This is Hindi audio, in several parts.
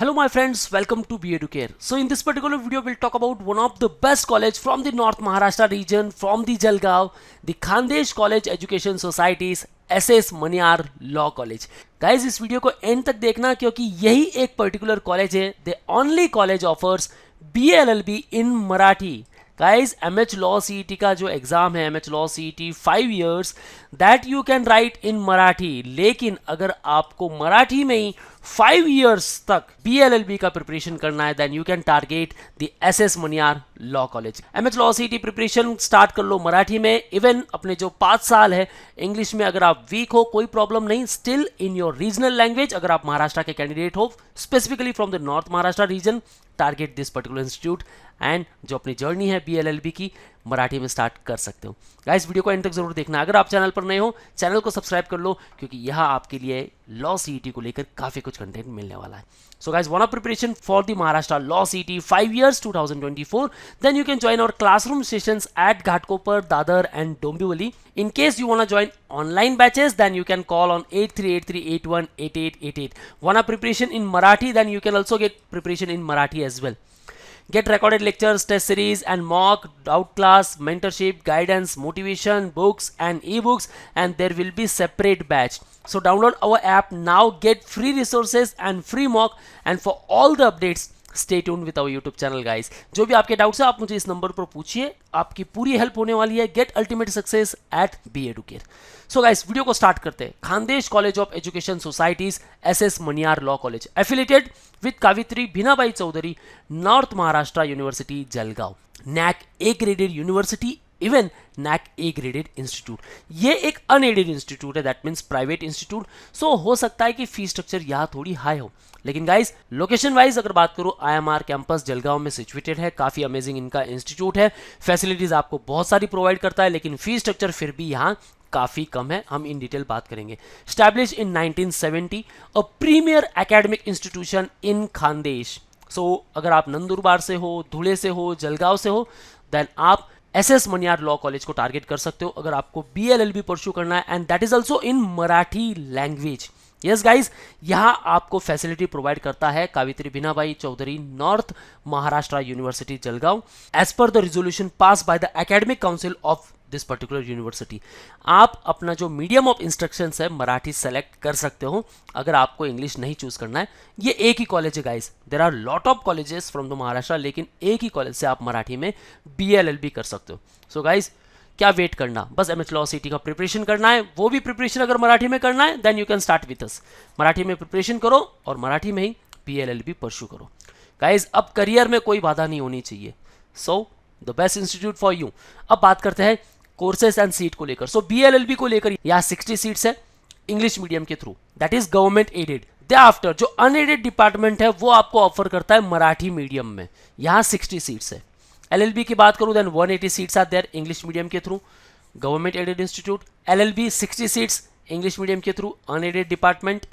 Hello my friends, welcome to Be Educare. So in this particular video we'll talk about one of the best college from the North Maharashtra region, from the Jalgaon, the Khandesh College Education Society's SS Maniar Law College. Guys इस वीडियो को एंड तक देखना क्योंकि यही एक पर्टिकुलर कॉलेज है, the only college offers BA LLB in Marathi. Guys MH law CET का जो एग्जाम है, MH law CET 5 years that you can write in Marathi. लेकिन अगर आपको मराठी में ही 5 years तक BLLB का प्रिपरेशन करना है then you can target the SS Maniyar law college. MH law CET preparation start कर लो मराठी में. इवन अपने जो 5 साल है इंग्लिश में अगर आप वीक हो कोई प्रॉब्लम नहीं, still in your regional language. अगर आप महाराष्ट्र के कैंडिडेट हो specifically from the north Maharashtra region, target this particular institute and जो अपनी जर्नी है BLLB की मराठी में स्टार्ट कर सकते हो. गाइस वीडियो को एंड तक जरूर देखना. अगर आप चैनल पर नए हो चैनल को सब्सक्राइब कर लो क्योंकि यहाँ आपके लिए लॉ CET को लेकर काफी कुछ कंटेंट मिलने वाला है. So guys, want preparation for the Maharashtra Law CET 5 years 2024, then you can join our classroom sessions at Ghatkopar, Dadar and Dombivli. In case you want to join online batches, then you can call on 8383818888. Want preparation in Marathi, then you can also get preparation in Marathi as well. Get recorded lectures, test series and mock, doubt class, mentorship, guidance, motivation, books and ebooks, and there will be separate batch. So download our app now, get free resources and free mock, and for all the updates stay tuned with our YouTube channel guys. जो भी आपके डाउट्स है आप मुझे इस नंबर पर पूछिए, आपकी पूरी हेल्प होने वाली है. Get ultimate success at B Educare. So guys video को स्टार्ट करते हैं. Khandesh college of education societies SS Maniyar law college affiliated with Kavayitri Bahinabai Chaudhari, north Maharashtra university Jalgaon, NAC A graded university, even NAC A graded institute. ये एक अनएडेड इंस्टीट्यूट है, that means private institute. So हो सकता है कि फीस स्ट्रक्चर यहाँ थोड़ी हाई हो, लेकिन गाइस लोकेशन वाइज अगर बात करूँ IMR कैंपस जलगांव में सिचुएटेड है. काफी अमेजिंग इनका इंस्टीट्यूट है, फैसिलिटीज आपको बहुत सारी प्रोवाइड करता है, लेकिन फीस स्ट्रक्चर फिर भी यहाँ काफी कम है. हम इन डिटेल बात करेंगे. Establish in 1970, a premier academic institution in Khandesh. So अगर आप नंदुरबार से हो, धुले से हो, जलगांव से हो, देन आप SS मनियार लॉ कॉलेज को टारगेट कर सकते हो अगर आपको BLLB परस्यू करना है, and that is also in Marathi language. Yes guys, यहाँ आपको फैसिलिटी प्रोवाइड करता है Kavayitri Bahinabai Chaudhari, north Maharashtra university Jalgaon, as per the resolution pass by the academic council of this particular university. आप अपना जो मीडियम ऑफ इंस्ट्रक्शंस है मराठी सेलेक्ट कर सकते हो अगर आपको इंग्लिश नहीं चूज करना है. ये एक ही कॉलेज है guys, there are lot of colleges from the Maharashtra, लेकिन एक ही कॉलेज से आप मराठी में BLLB कर सकते हो. सो गाइस क्या वेट करना, बस MH लॉ CET का प्रिपरेशन करना है. वो भी प्रिपरेशन अगर मराठी में करना है then you can start with us. Marathi में प्रिपरेशन करो और मराठी में ही BLLB परस्यू करो. गाइज अब करियर में कोई बाधा नहीं होनी चाहिए. So the best institute for you. अब बात करते हैं कोर्सेस एंड सीट को लेकर. सो BLLB को लेकर यहाँ 60 सीट्स है इंग्लिश मीडियम के through, that is government aided. They after जो अनएडेड डिपार्टमेंट है वो आपको ऑफर करता है मराठी मीडियम में. यहाँ 60 सीट्स है. LLB की बात करूं then 180 seats are there English medium के through, government aided institute. LLB 60 seats English medium के through, unaided department.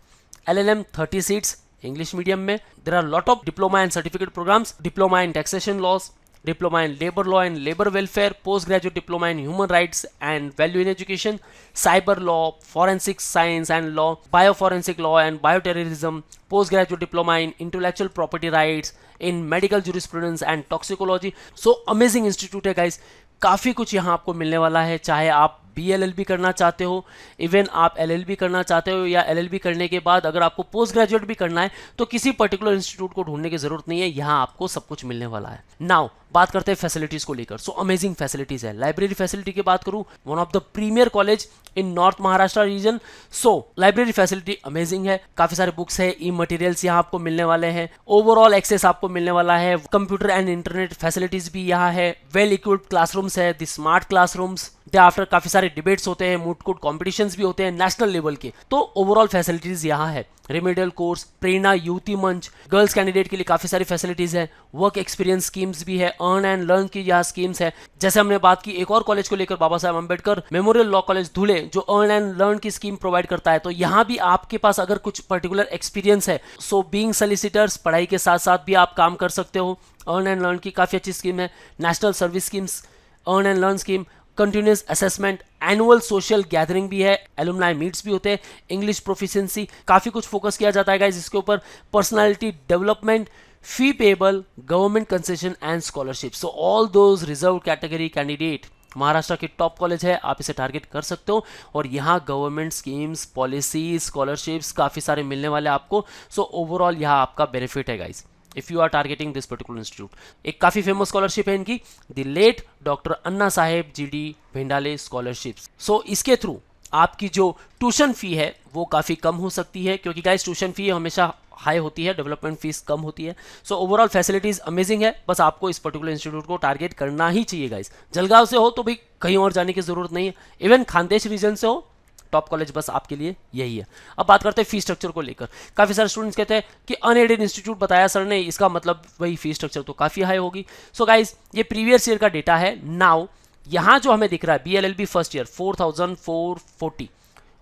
LLM 30 seats English medium में. There are lot of diploma and certificate programmes, diploma in taxation laws, diploma in labor law and labor welfare, postgraduate diploma in human rights and value in education, cyber law, forensic science and law, bioforensic law and bioterrorism, postgraduate diploma in intellectual property rights, in medical jurisprudence and toxicology. So amazing institute है guys. काफ़ी कुछ यहाँ आपको मिलने वाला है, चाहे आप BLLB करना चाहते हो, इवन आप LLB करना चाहते हो, या LLB करने के बाद अगर आपको पोस्ट ग्रेजुएट भी करना है तो किसी पर्टिकुलर इंस्टीट्यूट को ढूंढने की जरूरत नहीं है, यहाँ आपको सब कुछ मिलने वाला है. नाउ बात करते हैं फैसिलिटीज को लेकर. सो अमेजिंग फैसिलिटीज है. लाइब्रेरी फैसिलिटी की बात करूँ, one of the premier college in north Maharashtra region. So library facility amazing है, काफी सारे बुक्स है, ई मटेरियल्स यहाँ आपको मिलने वाले हैं, ओवरऑल एक्सेस आपको मिलने वाला है, कंप्यूटर एंड इंटरनेट फैसिलिटीज भी यहाँ है, वेल इक्विप्ड क्लासरूम्स है, the smart classrooms. They after काफी सारे डिबेट्स होते हैं, मूट कोर्ट कॉम्पिटिशन्स भी होते हैं नेशनल लेवल के. तो ओवरऑल फैसिलिटीज यहाँ है. रेमेडियल कोर्स, प्रेरणा युवती मंच, गर्ल्स कैंडिडेट के लिए काफी सारी फैसिलिटीज है, वर्क एक्सपीरियंस स्कीम्स भी है, अर्न एंड लर्न की यहाँ स्कीम्स है. जैसे हमने बात की एक और कॉलेज को लेकर, Baba Saheb Ambedkar memorial law college धुले, जो अर्न एंड लर्न की स्कीम प्रोवाइड करता है. तो यहाँ भी आपके पास अगर कुछ पर्टिकुलर एक्सपीरियंस है, सो बीइंग सॉलिसिटर्स, पढ़ाई के साथ साथ भी आप काम कर सकते हो. अर्न एंड लर्न की काफी अच्छी स्कीम है. National service schemes, earn and learn scheme, continuous assessment, annual social gathering भी है, एलुमनाई मीट्स भी होते हैं, इंग्लिश प्रोफिशिएंसी, काफ़ी कुछ फोकस किया जाता है गाइज इसके ऊपर, personality development, fee payable, government concession and scholarship. So all those reserve category candidate, Maharashtra की टॉप कॉलेज है, आप इसे टारगेट कर सकते हो और यहाँ गवर्नमेंट स्कीम्स, पॉलिसीज, स्कॉलरशिप्स काफ़ी सारे मिलने वाले आपको। सो ओवरऑल यहाँ आपका बेनिफिट है guys if you are targeting this particular institute. एक काफ़ी फेमस स्कॉलरशिप है इनकी, the late doctor Anna Saheb GD Bhendale scholarships. So इसके थ्रू आपकी जो ट्यूशन फी है वो काफ़ी कम हो सकती है, क्योंकि गाइज ट्यूशन फी हमेशा हाई होती है, डेवलपमेंट फीस कम होती है। सो ओवरऑल फैसिलिटीज अमेजिंग है, बस आपको इस पर्टिकुलर इंस्टीट्यूट को टारगेट करना ही चाहिए गाइज। जलगांव से हो तो भी कहीं और जाने की जरूरत नहीं है, इवन खानदेश रीजन से हो, टॉप कॉलेज बस आपके लिए यही है। अब बात करते हैं फी स्ट्रक्चर को लेकर। काफ़ी सारे स्टूडेंट्स कहते हैं कि अनएडेड इंस्टीट्यूट बताया सर ने, इसका मतलब वही फी स्ट्रक्चर तो काफ़ी हाई होगी। सो गाइज ये प्रीवियस ईयर का डेटा है। नाउ यहाँ जो हमें दिख रहा है BLLB फर्स्ट ईयर 4440,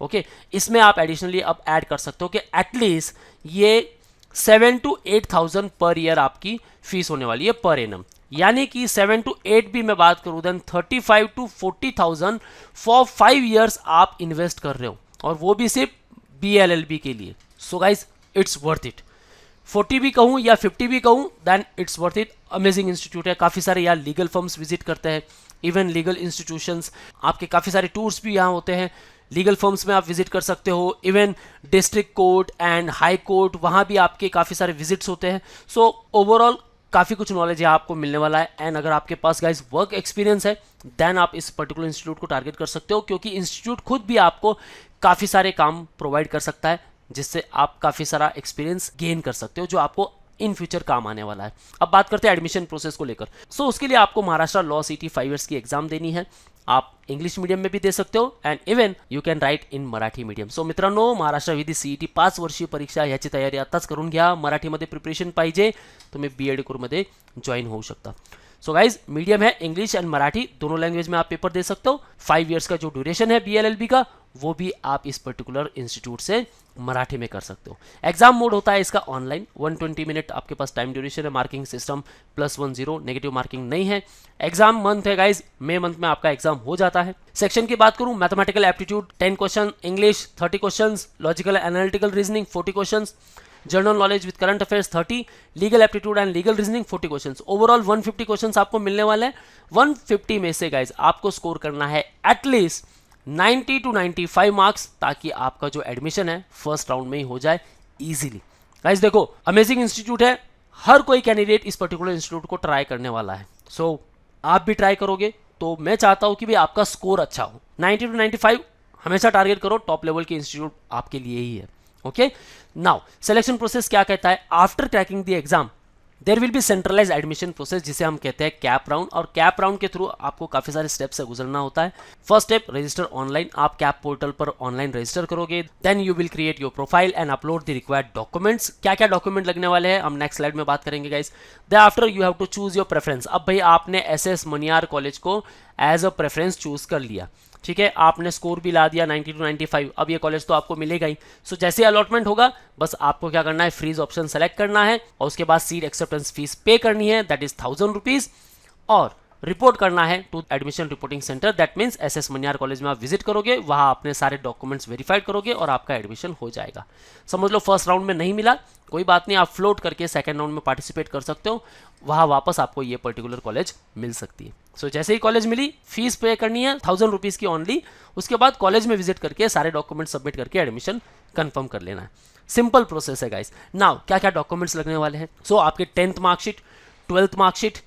ओके, इसमें आप एडिशनली अब ऐड कर सकते हो कि एटलीस्ट ये 7 to 8,000 पर ईयर आपकी फीस होने वाली है पर एनम, यानी कि 7 to 8 भी मैं बात करूं देन 35 to 40,000 फॉर 5 ईयर्स आप इन्वेस्ट कर रहे हो, और वो भी सिर्फ BLLB के लिए। So guys it's worth it. 40 भी कहूँ या 50 भी कहूँ then it's worth it. Amazing institute है, काफ़ी सारे यहाँ लीगल फर्म्स विजिट करते हैं, इवन लीगल इंस्टीट्यूशंस, आपके काफ़ी सारे टूर्स भी यहाँ होते हैं, लीगल फर्म्स में आप विजिट कर सकते हो, even district court and high court, वहाँ भी आपके काफ़ी सारे विजिट्स होते हैं। सो ओवरऑल काफ़ी कुछ नॉलेज यहाँ आपको मिलने वाला है। एंड अगर आपके पास गाइज वर्क एक्सपीरियंस है देन आप इस पर्टिकुलर इंस्टीट्यूट को टारगेट कर सकते हो, क्योंकि इंस्टीट्यूट खुद भी आपको काफ़ी सारे काम प्रोवाइड कर सकता है, जिससे आप काफ़ी सारा एक्सपीरियंस गेन कर सकते हो जो आपको इन फ्यूचर काम आने वाला है। अब बात करते हैं एडमिशन प्रोसेस को लेकर। सो उसके लिए आपको महाराष्ट्र लॉ CT 5 ईयर्स की एग्जाम देनी है। आप इंग्लिश मीडियम में भी दे सकते हो and even you can write in Marathi medium. So मित्रांनो, महाराष्ट्र विधी CET 5 वर्षीय परीक्षा याची तयारी आताच करून घ्या। मराठीमध्ये प्रिपरेशन पाहिजे तुम्ही BEd कोर्समध्ये जॉइन होऊ शकता। सो गाइज मीडियम है, इंग्लिश एंड मराठी दोनों लैंग्वेज में आप पेपर दे सकते हो। 5 ईयर्स का जो ड्यूरेशन है BLLB का वो भी आप इस पर्टिकुलर इंस्टीट्यूट से मराठी में कर सकते हो। एग्जाम मोड होता है इसका ऑनलाइन, 120 मिनट आपके पास टाइम ड्यूरेशन है, मार्किंग सिस्टम +10, नेगेटिव मार्किंग नहीं है। एग्जाम मंथ है गाइज, मई मंथ में आपका एग्जाम हो जाता है। सेक्शन की बात करूं, mathematical aptitude 10 question, English 30 question, logical analytical reasoning 40 question, general knowledge with current affairs 30, legal aptitude and legal reasoning 40 questions. Overall 150 questions आपको मिलने वाले हैं। 150 में से गाइज आपको स्कोर करना है एटलीस्ट 90 to 95 मार्क्स, ताकि आपका जो एडमिशन है फर्स्ट राउंड में ही हो जाए इजीली। गाइज देखो, अमेजिंग इंस्टीट्यूट है, हर कोई कैंडिडेट इस पर्टिकुलर इंस्टीट्यूट को ट्राई करने वाला है। सो आप भी ट्राई करोगे तो मैं चाहता हूं कि भाई आपका स्कोर अच्छा हो। 90 to 95 हमेशा टारगेट करो, टॉप लेवल के इंस्टीट्यूट आपके लिए ही है। ओके, नाउ सिलेक्शन प्रोसेस क्या कहता है? After cracking the exam there will be centralise admission process, जिसे हम कहते हैं कैप राउंड। और कैप राउंड के थ्रू आपको काफी सारे स्टेप्स से गुजरना होता है। First step, register online. आप कैप पोर्टल पर ऑनलाइन रजिस्टर करोगे, then you will create your profile and upload the required documents. क्या क्या डॉक्यूमेंट लगने वाले हैं हम नेक्स्ट स्लाइड में बात करेंगे guys. Then after you have to choose your preference. अब भाई आपने SS मनियार कॉलेज को एज अ प्रेफरेंस चूज कर लिया, ठीक है, आपने स्कोर भी ला दिया 90 to 95। अब ये कॉलेज तो आपको मिलेगा ही। सो जैसे अलॉटमेंट होगा बस आपको क्या करना है, फ्रीज ऑप्शन सेलेक्ट करना है और उसके बाद सीट एक्सेप्टेंस फीस पे करनी है, दैट इज 1000 रुपीज, और रिपोर्ट करना है to admission reporting centre. That means SS Maniyar college में आप विजिट करोगे, वहां अपने सारे डॉक्यूमेंट्स वेरीफाइड करोगे और आपका एडमिशन हो जाएगा। समझ लो फर्स्ट राउंड में नहीं मिला, कोई बात नहीं, आप फ्लोट करके सेकंड राउंड में पार्टिसिपेट कर सकते हो, वहां वापस आपको ये पर्टिकुलर कॉलेज मिल सकती है। सो जैसे ही कॉलेज मिली, फीस पे करनी है 1000 रुपीज की ओनली, उसके बाद कॉलेज में विजिट करके सारे डॉक्यूमेंट सबमिट करके एडमिशन कंफर्म कर लेना है। सिंपल प्रोसेस है गाइस। नाउ क्या क्या डॉक्यूमेंट्स लगने वाले हैं? सो आपके 10th मार्कशीट, 12th मार्कशीट,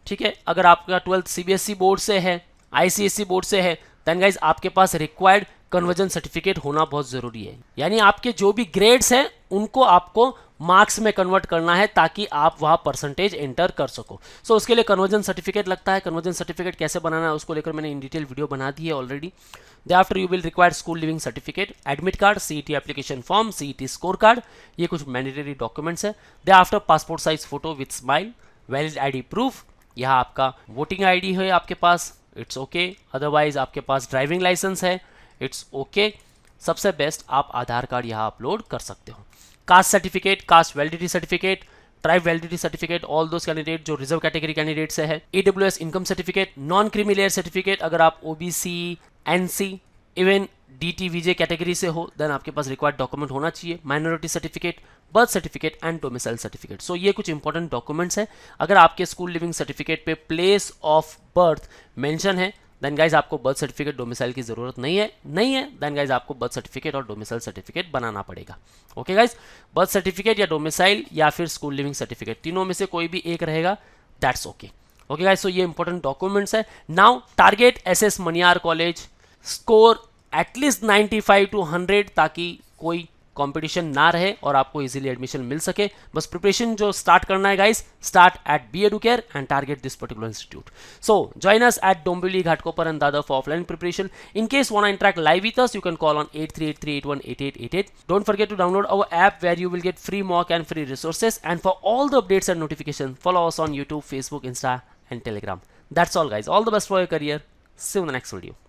ठीक है, अगर आपका 12th CBSE बोर्ड से है, ICSE बोर्ड से है, देन गाइज आपके पास रिक्वायर्ड कन्वर्जन सर्टिफिकेट होना बहुत जरूरी है। यानी आपके जो भी ग्रेड्स हैं उनको आपको मार्क्स में कन्वर्ट करना है ताकि आप वहां परसेंटेज एंटर कर सको। सो उसके लिए कन्वर्जन सर्टिफिकेट लगता है। कन्वर्जन सर्टिफिकेट कैसे बनाना है उसको लेकर मैंने इन डिटेल वीडियो बना दी है already. Thereafter you will require school leaving certificate, admit card, CET application form, CET score card, ये कुछ मैंडेटरी डॉक्यूमेंट्स है। Thereafter passport size photo with smile, valid ID proof, यहाँ आपका वोटिंग ID है आपके पास, इट्स ओके, अदरवाइज आपके पास ड्राइविंग लाइसेंस है, इट्स ओके। सबसे बेस्ट आप आधार कार्ड यहाँ अपलोड कर सकते हो। Caste certificate, caste validity certificate, tribe validity certificate all those candidate जो रिजर्व कैटेगरी कैंडिडेट से है, AWS income certificate, non creamy layer certificate अगर आप OBC, NC, even DTVJ category से हो देन आपके पास रिक्वायर्ड डॉक्यूमेंट होना चाहिए, minority certificate, birth certificate and domicile certificate. So ये कुछ इंपॉर्टेंट डॉक्यूमेंट्स है। अगर आपके स्कूल लिविंग सर्टिफिकेट पे प्लेस ऑफ बर्थ मेंशन है देन गाइज आपको बर्थ सर्टिफिकेट डोमिसाइल की जरूरत नहीं है देन गाइज आपको बर्थ सर्टिफिकेट और डोमिसाइल सर्टिफिकेट बनाना पड़ेगा। ओके गाइज, बर्थ सर्टिफिकेट या डोमिसाइल या फिर स्कूल लिविंग सर्टिफिकेट, तीनों में से कोई भी एक रहेगा, दैट्स ओके। ओके गाइज, सो ये इंपॉर्टेंट डॉक्यूमेंट्स है। Now target SS Maniyar college, score at least 95 to 100 ताकि कोई कंपटीशन ना रहे और आपको इजीली एडमिशन मिल सके। बस प्रिपरेशन जो स्टार्ट करना है guys, start at B Educare and target this particular institute. So join us at Dombivli, Ghatkopar and Dadar for offline preparation. In case you want to interact live with us, you can call on 8383818888. Don't forget to download our app where you will get free mock and free resources. And for all the updates and notifications, follow us on YouTube, Facebook, Insta and Telegram. That's all guys. All the best for your career. See you in the next video.